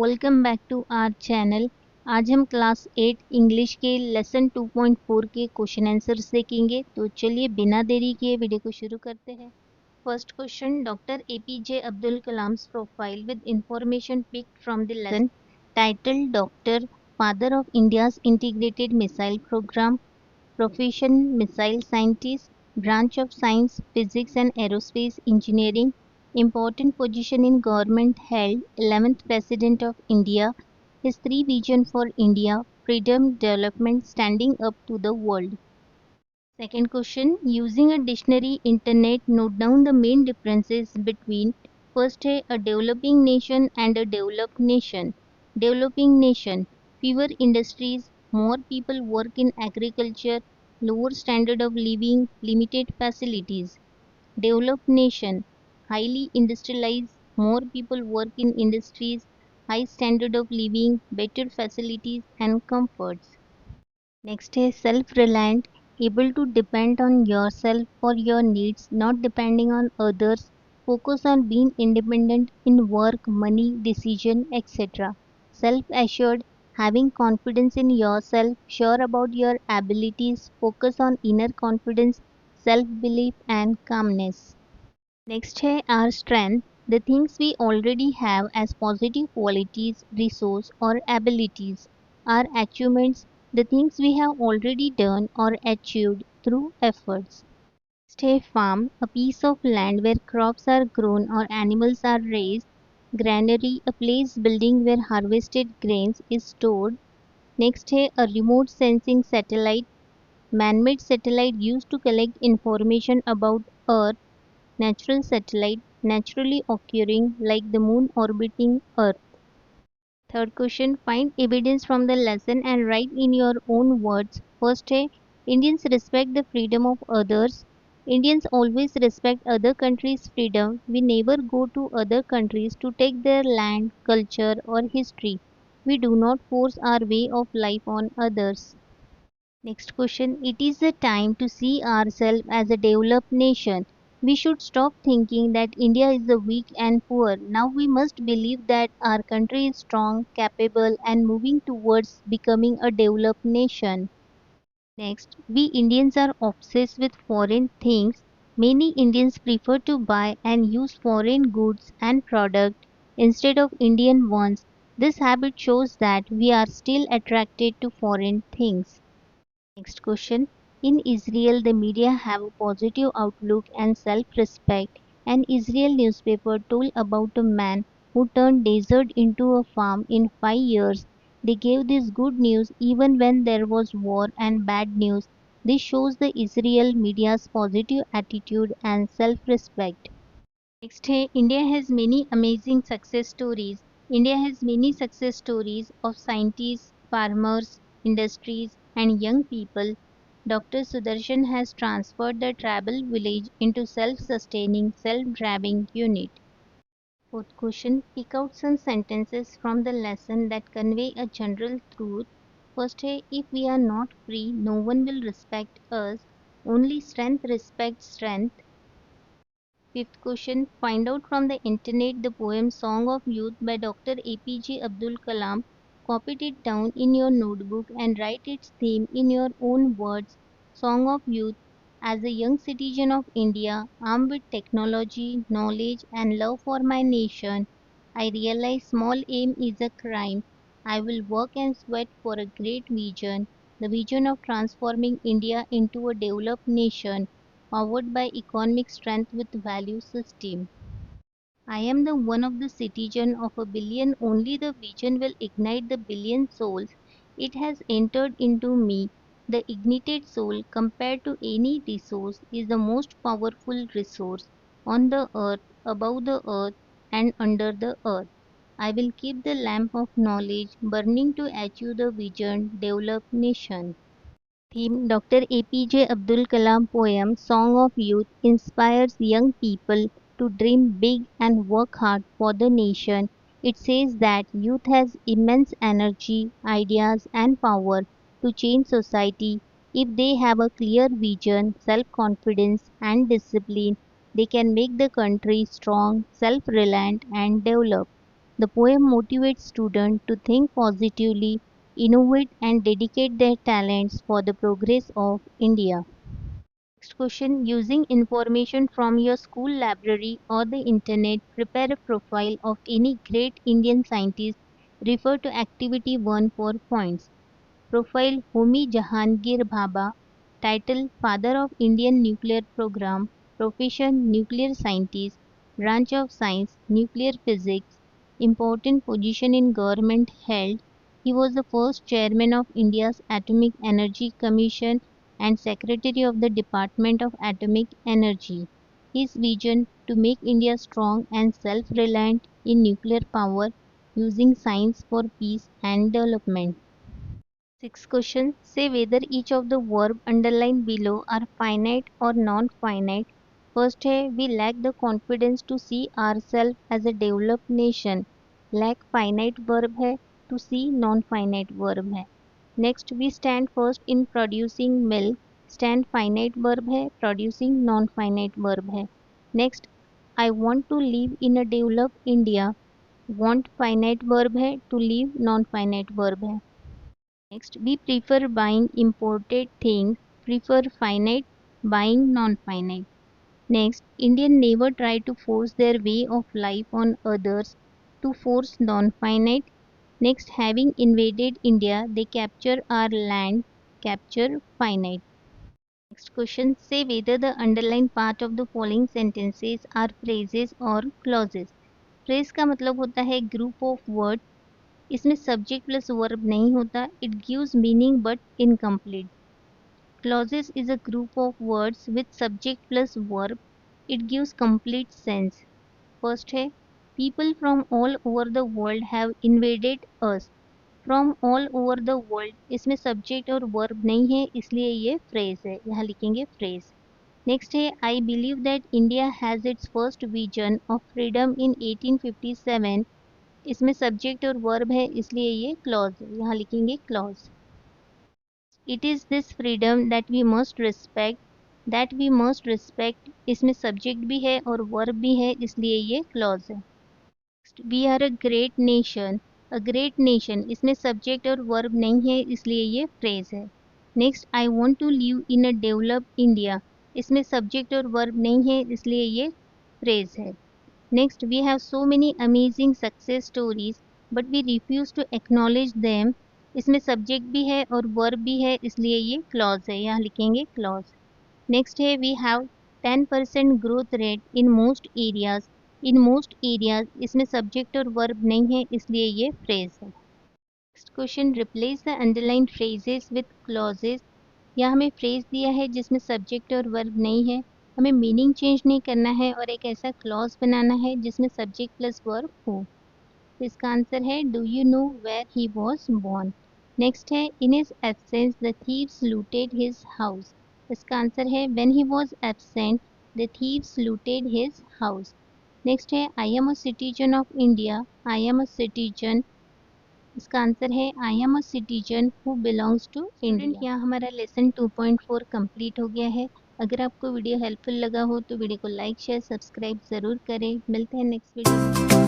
Welcome back to our channel. आज हम class 8 English के लेसन 2.4 के क्वेश्चन आंसर्स देखेंगे। तो चलिए बिना देरी किए वीडियो को शुरू करते हैं। First question, doctor APJ Abdul Kalam's profile with information picked from the lesson title doctor, father of India's integrated missile program, profession missile scientist, branch of science, physics and aerospace engineering, important position in government held, 11th President of India, his three vision for India, freedom, development, standing up to the world. Second question, using a dictionary, internet, note down the main differences between first a developing nation and a developed nation. Developing nation, fewer industries, more people work in agriculture, lower standard of living, limited facilities. Developed nation, highly industrialized, more people work in industries, high standard of living, better facilities and comforts. Next is self-reliant, able to depend on yourself for your needs, not depending on others. Focus on being independent in work, money, decision, etc. Self-assured, having confidence in yourself, sure about your abilities, focus on inner confidence, self-belief and calmness. Next है our strength, the things we already have as positive qualities, resource or abilities. Our achievements, the things we have already done or achieved through efforts. Stay farm, a piece of land where crops are grown or animals are raised. Granary, a place building where harvested grains is stored. Next है a remote sensing satellite, man-made satellite used to collect information about Earth. Natural satellite, naturally occurring like the moon orbiting Earth. Third question, find evidence from the lesson and write in your own words. First है, Indians respect the freedom of others. Indians always respect other countries' freedom. We never go to other countries to take their land, culture or history. We do not force our way of life on others. Next question. It is the time to see ourselves as a developed nation. We should stop thinking that India is the weak and poor. Now we must believe that our country is strong, capable, and moving towards becoming a developed nation. Next, we Indians are obsessed with foreign things. Many Indians prefer to buy and use foreign goods and products instead of Indian ones. This habit shows that we are still attracted to foreign things. Next question. In Israel, the media have a positive outlook and self-respect. An Israel newspaper told about a man who turned desert into a farm in 5 years. They gave this good news even when there was war and bad news. This shows the Israel media's positive attitude and self-respect. Next है, India has many amazing success stories. India has many success stories of scientists, farmers, industries, and young people. Dr. Sudarshan has transferred the tribal village into self-sustaining, self-driving unit. Fourth question, pick out some sentences from the lesson that convey a general truth. First है, if we are not free, no one will respect us. Only strength respects strength. Fifth question, find out from the internet the poem Song of Youth by Dr. APJ Abdul Kalam. Copy it down in your notebook and write its theme in your own words. Song of Youth. As a young citizen of India, armed with technology, knowledge, and love for my nation, I realize small aim is a crime. I will work and sweat for a great vision, the vision of transforming India into a developed nation powered by economic strength with value system. I am the one of the citizen of a billion, only the vision will ignite the billion souls. It has entered into me. The ignited soul compared to any resource is the most powerful resource on the earth, above the earth and under the earth. I will keep the lamp of knowledge burning to achieve the vision, develop nation. Theme, Dr. APJ Abdul Kalam poem Song of Youth inspires young people to dream big and work hard for the nation. It says that youth has immense energy, ideas and power to change society. If they have a clear vision, self-confidence and discipline, they can make the country strong, self-reliant and developed. The poem motivates students to think positively, innovate and dedicate their talents for the progress of India. Next question, using information from your school library or the internet, prepare a profile of any great Indian scientist. Refer to activity 1 for points. Profile Homi Jahangir Bhabha. Title Father of Indian Nuclear Program. Profession Nuclear Scientist. Branch of Science Nuclear Physics. Important position in government held. He was the first chairman of India's Atomic Energy Commission and Secretary of the Department of Atomic Energy. His vision to make India strong and self-reliant in nuclear power using science for peace and development. Sixth question, say whether each of the verb underlined below are finite or non-finite. First है, we lack the confidence to see ourselves as a developed nation. Lack finite verb है, to see non-finite verb है. Next, we stand first in producing milk. Stand finite verb है, producing non-finite verb है. Next, I want to live in a developed India. Want finite verb है, to live non-finite verb है. Next, we prefer buying imported things, prefer finite, buying non-finite. Next, Indian never try to force their way of life on others, to force non-finite. Next, having invaded India, they capture our land, capture finite. Next question, say whether the underlined part of the following sentences are phrases or clauses. Phrase का मतलब होता है group of words. इसमें subject plus verb नहीं होता. It gives meaning but incomplete. Clauses is a group of words with subject plus verb. It gives complete sense. First है, people from all over the world have invaded us. From all over the world, इसमें subject और verb नहीं है, इसलिए ये phrase है. यहाँ लिखेंगे फ्रेज. नेक्स्ट है, I believe that India has its first vision of freedom इन 1857. इसमें सब्जेक्ट और वर्ब है, इसलिए ये क्लॉज है. यहाँ लिखेंगे clause. It is this freedom that we must respect. That we must respect, इसमें सब्जेक्ट भी है और वर्ब भी है, इसलिए ये क्लॉज है. We are a great nation. A great nation, इसमें सब्जेक्ट और वर्ब नहीं है, इसलिए ये फ्रेज है. Next, I want to live in a developed India. इसमें सब्जेक्ट और वर्ब नहीं है, इसलिए ये फ्रेज है. Next, we have so many amazing success stories, but we refuse to acknowledge them. इसमें सब्जेक्ट भी है और वर्ब भी है, इसलिए ये क्लॉज है. यहाँ लिखेंगे क्लॉज. नेक्स्ट है, we have 10% growth rate in most areas. In most areas, इसमें सब्जेक्ट और वर्ब नहीं है, इसलिए ये फ्रेज है. Next question, replace the underline phrases with clauses. यहाँ हमें फ्रेज दिया है जिसमें सब्जेक्ट और वर्ब नहीं है. हमें मीनिंग चेंज नहीं करना है और एक ऐसा क्लॉज बनाना है जिसमें सब्जेक्ट प्लस वर्ब हो. तो इसका आंसर है, do you know where he was born. Next है, in his absence the thieves looted his house. इसका आंसर है, when he was absent the thieves looted his house. Next है, I am a citizen of India. I am a citizen, इसका answer है, I am a citizen who belongs to India. यहाँ हमारा lesson 2.4 complete हो गया है. अगर आपको वीडियो हेल्पफुल लगा हो तो वीडियो को लाइक शेयर सब्सक्राइब ज़रूर करें. मिलते हैं नेक्स्ट वीडियो में.